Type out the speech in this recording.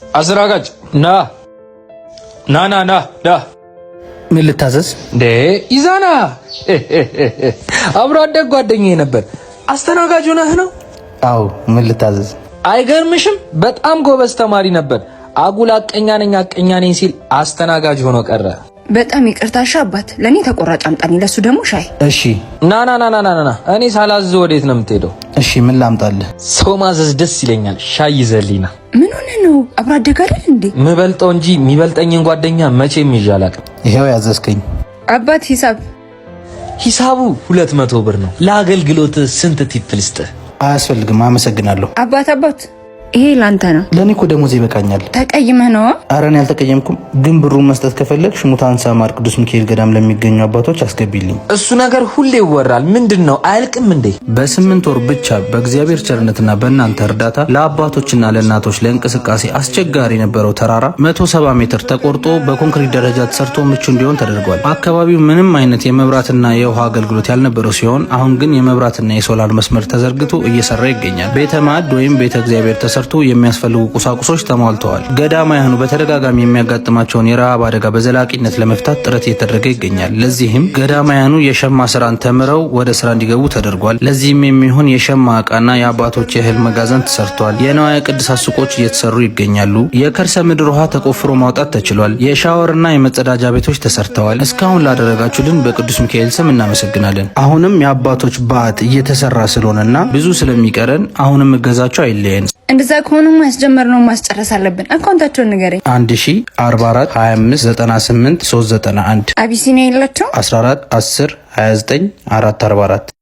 አስራጋጭ ና ና ና ና ዳ ምን ልታዘዝ? ኢዛና አብሮ አደግ ጓደኛዬ ነበር። አስተናጋጅ ሆነህ ነው? አዎ። ምን ልታዘዝ? አይገርምሽም? በጣም ጎበዝ ተማሪ ነበር። አጉል አቀኛ ነኝ ሲል አስተናጋጅ ሆኖ ቀረ። በጣም ይቅርታሽ አባት፣ ለኔ ተቆራጭ አምጣኝ፣ ለሱ ደግሞ ሻይ። እሺ። ና ና ና ና ና። እኔ ሳላዝ ወዴት ነው የምትሄደው? እሺ፣ ምን ላምጣልህ? ሰው ማዘዝ ደስ ይለኛል። ሻይ ይዘልኝና። ምን ሆነ ነው? አብሮ አደግ አይደል እንዴ? ምበልጠው እንጂ የሚበልጠኝን ጓደኛ መቼም ይዤ አላውቅም። ይሄው ያዘዝከኝ። አባት ሂሳቡ 200 ብር ነው። ለአገልግሎት ስንት ቲፕ ልስጥህ? አያስፈልግም፣ አመሰግናለሁ። አባት ይሄ ላንተ ነው። ለኔ እኮ ደሞዝ ይበቃኛል። ተቀይመህ ነው? ኧረ እኔ አልተቀየምኩም፣ ግን ብሩን መስጠት ከፈለግሽ ሙታንሳ ማር ቅዱስ ሚካኤል ገዳም ለሚገኙ አባቶች አስገቢልኝ። እሱ ነገር ሁሌ ይወራል። ምንድነው? አያልቅም እንዴ? በ8 ወር ብቻ በእግዚአብሔር ቸርነትና በእናንተ እርዳታ ለአባቶችና ለእናቶች ለእንቅስቃሴ አስቸጋሪ የነበረው ተራራ 170 ሜትር ተቆርጦ በኮንክሪት ደረጃ ተሰርቶ ምቹ እንዲሆን ተደርጓል። አካባቢው ምንም አይነት የመብራትና የውሃ አገልግሎት ያልነበረው ሲሆን አሁን ግን የመብራትና የሶላር መስመር ተዘርግቶ እየሰራ ይገኛል። ቤተ ማዕድ ወይም ቤተ እግዚአብሔር ተሰርቶ የሚያስፈልጉ ቁሳቁሶች ተሟልተዋል። ገዳማውያኑ በተደጋጋሚ የሚያጋጥማቸውን የረሃብ አደጋ በዘላቂነት ለመፍታት ጥረት እየተደረገ ይገኛል። ለዚህም ገዳማውያኑ የሸማ ስራን ተምረው ወደ ስራ እንዲገቡ ተደርጓል። ለዚህም የሚሆን የሸማ ዕቃና የአባቶች የእህል መጋዘን ተሰርቷል። የንዋየ ቅድሳት ሱቆች እየተሰሩ ይገኛሉ። የከርሰ ምድር ውሃ ተቆፍሮ ማውጣት ተችሏል። የሻወርና የመጸዳጃ ቤቶች ተሰርተዋል። እስካሁን ላደረጋችሁልን በቅዱስ ሚካኤል ስም እናመሰግናለን። አሁንም የአባቶች በዓት እየተሰራ ስለሆነና ብዙ ስለሚቀረን አሁንም እገዛቸው አይለየን። እንደዛ ከሆነ ያስጀመርነው ማስጨረስ አለብን። አካውንታቸውን ንገረኝ። 1044 25 98 391 አቢሲኒያ የላቸው 14 10 29 444